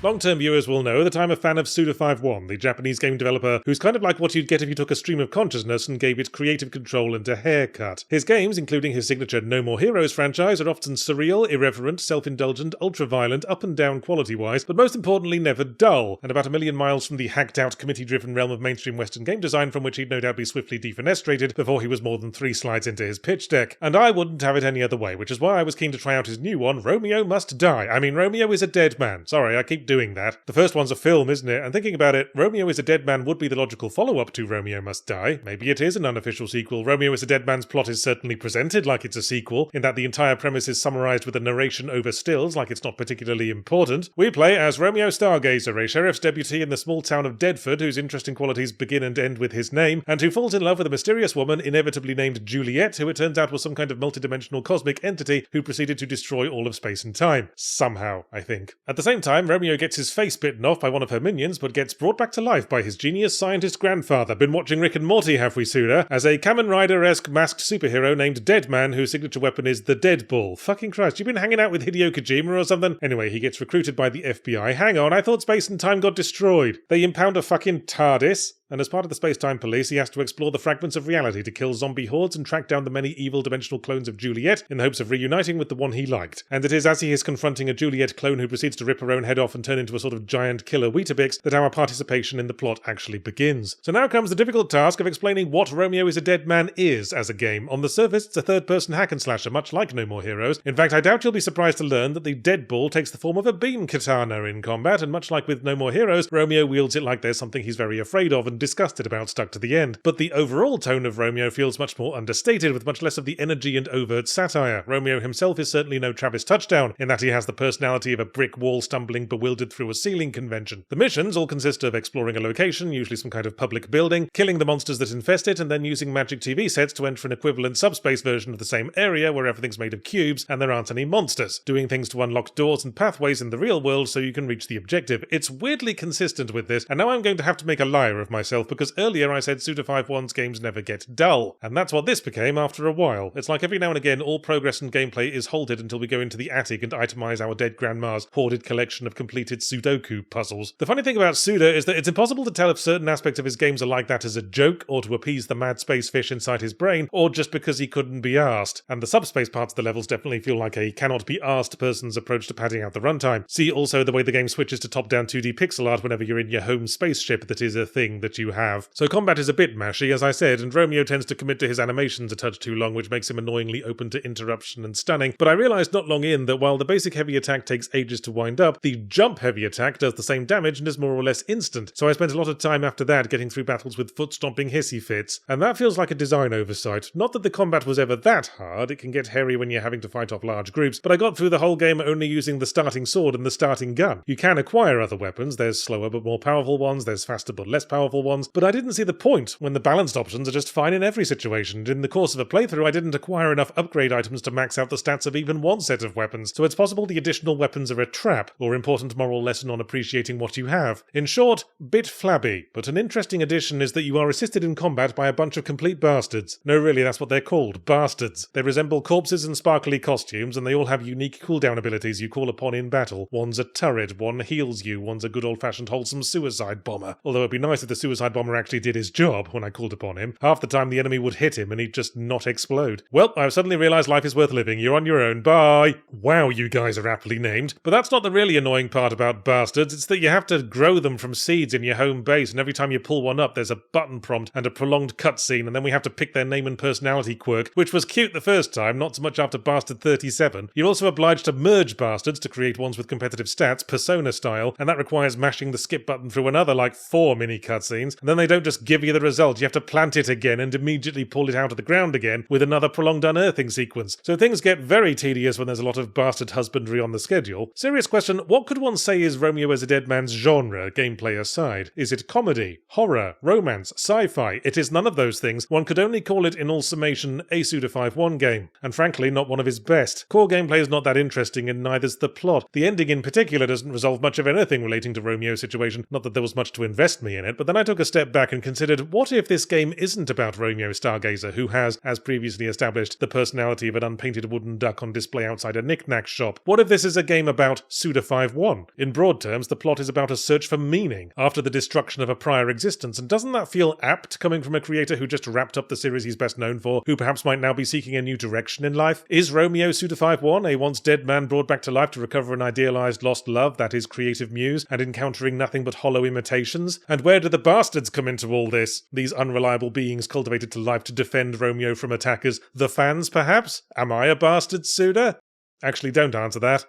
Long-term viewers will know that I'm a fan of Suda51, the Japanese game developer who's kind of like what you'd get if you took a stream of consciousness and gave it creative control and a haircut. His games, including his signature No More Heroes franchise, are often surreal, irreverent, self-indulgent, ultra-violent, up and down quality-wise, but most importantly never dull, and about a million miles from the hacked-out, committee-driven realm of mainstream Western game design from which he'd no doubt be swiftly defenestrated before he was more than 3 slides into his pitch deck. And I wouldn't have it any other way, which is why I was keen to try out his new one, Romeo Must Die. I mean, Romeo is a dead man. Sorry, I keep doing that. The first one's a film, isn't it? And thinking about it, Romeo is a Dead Man would be the logical follow-up to Romeo Must Die. Maybe it is an unofficial sequel. Romeo is a Dead Man's plot is certainly presented like it's a sequel, in that the entire premise is summarised with a narration over stills, like it's not particularly important. We play as Romeo Stargazer, a sheriff's deputy in the small town of Deadford, whose interesting qualities begin and end with his name, and who falls in love with a mysterious woman inevitably named Juliet, who it turns out was some kind of multidimensional cosmic entity who proceeded to destroy all of space and time. Somehow, I think. At the same time, Romeo gets his face bitten off by one of her minions, but gets brought back to life by his genius scientist grandfather. Been watching Rick and Morty, have we, Suda? As a Kamen Rider-esque masked superhero named Deadman, whose signature weapon is the Dead Ball. Fucking Christ, you been hanging out with Hideo Kojima or something? Anyway, he gets recruited by the FBI. Hang on, I thought space and time got destroyed. They impound a fucking TARDIS? And as part of the space-time police, he has to explore the fragments of reality to kill zombie hordes and track down the many evil dimensional clones of Juliet in the hopes of reuniting with the one he liked. And it is as he is confronting a Juliet clone who proceeds to rip her own head off and turn into a sort of giant killer Weetabix that our participation in the plot actually begins. So now comes the difficult task of explaining what Romeo is a Dead Man is as a game. On the surface, it's a third-person hack and slasher, much like No More Heroes. In fact, I doubt you'll be surprised to learn that the Dead Ball takes the form of a beam katana in combat, and much like with No More Heroes, Romeo wields it like there's something he's very afraid of and disgusted about stuck to the end. But the overall tone of Romeo feels much more understated, with much less of the energy and overt satire. Romeo himself is certainly no Travis Touchdown, in that he has the personality of a brick wall stumbling bewildered through a ceiling convention. The missions all consist of exploring a location, usually some kind of public building, killing the monsters that infest it, and then using magic TV sets to enter an equivalent subspace version of the same area where everything's made of cubes and there aren't any monsters, doing things to unlock doors and pathways in the real world so you can reach the objective. It's weirdly consistent with this, and now I'm going to have to make a liar of myself, because earlier I said Suda51's games never get dull, and that's what this became after a while. It's like every now and again all progress and gameplay is halted until we go into the attic and itemize our dead grandma's hoarded collection of completed Sudoku puzzles. The funny thing about Suda is that it's impossible to tell if certain aspects of his games are like that as a joke, or to appease the mad space fish inside his brain, or just because he couldn't be arsed. And the subspace parts of the levels definitely feel like a cannot be arsed person's approach to padding out the runtime. See also the way the game switches to top-down 2D pixel art whenever you're in your home spaceship that is a thing that you have. So combat is a bit mashy, as I said, and Romeo tends to commit to his animations a touch too long, which makes him annoyingly open to interruption and stunning. But I realised not long in that while the basic heavy attack takes ages to wind up, the jump heavy attack does the same damage and is more or less instant. So I spent a lot of time after that getting through battles with foot-stomping hissy fits, and that feels like a design oversight. Not that the combat was ever that hard, it can get hairy when you're having to fight off large groups, but I got through the whole game only using the starting sword and the starting gun. You can acquire other weapons, there's slower but more powerful ones, there's faster but less powerful ones, but I didn't see the point when the balanced options are just fine in every situation, and in the course of a playthrough I didn't acquire enough upgrade items to max out the stats of even one set of weapons, so it's possible the additional weapons are a trap, or important moral lesson on appreciating what you have. In short, bit flabby, but an interesting addition is that you are assisted in combat by a bunch of complete bastards. No, really, that's what they're called, bastards. They resemble corpses in sparkly costumes, and they all have unique cooldown abilities you call upon in battle. One's a turret, one heals you, one's a good old-fashioned wholesome suicide bomber. Although it'd be nice if the suicide bomber actually did his job when I called upon him. Half the time the enemy would hit him and he'd just not explode. Well, I've suddenly realised life is worth living. You're on your own. Bye! Wow, you guys are aptly named. But that's not the really annoying part about bastards. It's that you have to grow them from seeds in your home base, and every time you pull one up there's a button prompt and a prolonged cutscene, and then we have to pick their name and personality quirk, which was cute the first time, not so much after Bastard 37. You're also obliged to merge bastards to create ones with competitive stats, Persona style, and that requires mashing the skip button through another like 4 mini cutscenes, and then they don't just give you the result, you have to plant it again and immediately pull it out of the ground again with another prolonged unearthing sequence. So things get very tedious when there's a lot of bastard husbandry on the schedule. Serious question, what could one say is Romeo as a Dead Man's genre, gameplay aside? Is it comedy, horror, romance, sci-fi? It is none of those things. One could only call it, in all summation, a Suda51 game, and frankly not one of his best. Core gameplay is not that interesting, and neither's the plot. The ending in particular doesn't resolve much of anything relating to Romeo's situation, not that there was much to invest me in it, but then I took a step back and considered, what if this game isn't about Romeo Stargazer, who has, as previously established, the personality of an unpainted wooden duck on display outside a knick-knack shop? What if this is a game about Suda 5-1? In broad terms, the plot is about a search for meaning after the destruction of a prior existence, and doesn't that feel apt coming from a creator who just wrapped up the series he's best known for, who perhaps might now be seeking a new direction in life? Is Romeo Suda 5-1 a once dead man brought back to life to recover an idealized lost love that is creative muse, and encountering nothing but hollow imitations? And where do the bastards come into all this? These unreliable beings cultivated to life to defend Romeo from attackers. The fans, perhaps? Am I a bastard, Suda? Actually, don't answer that.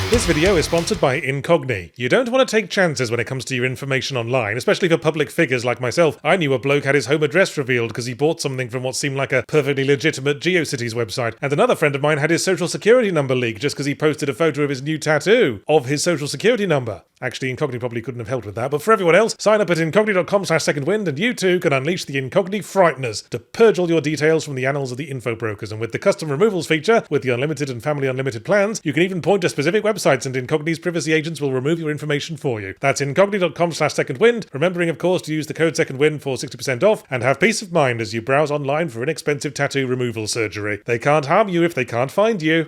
This video is sponsored by Incogni. You don't want to take chances when it comes to your information online, especially for public figures like myself. I knew a bloke had his home address revealed because he bought something from what seemed like a perfectly legitimate GeoCities website, and another friend of mine had his social security number leaked just because he posted a photo of his new tattoo of his social security number. Actually, Incogni probably couldn't have helped with that, but for everyone else, sign up at incogni.com/secondwind and you too can unleash the Incogni Frighteners to purge all your details from the annals of the info brokers. And with the custom removals feature, with the unlimited and family unlimited plans, you can even point to specific websites and Incogni's privacy agents will remove your information for you. That's incogni.com/secondwind, remembering of course to use the code secondwind for 60% off, and have peace of mind as you browse online for inexpensive tattoo removal surgery. They can't harm you if they can't find you.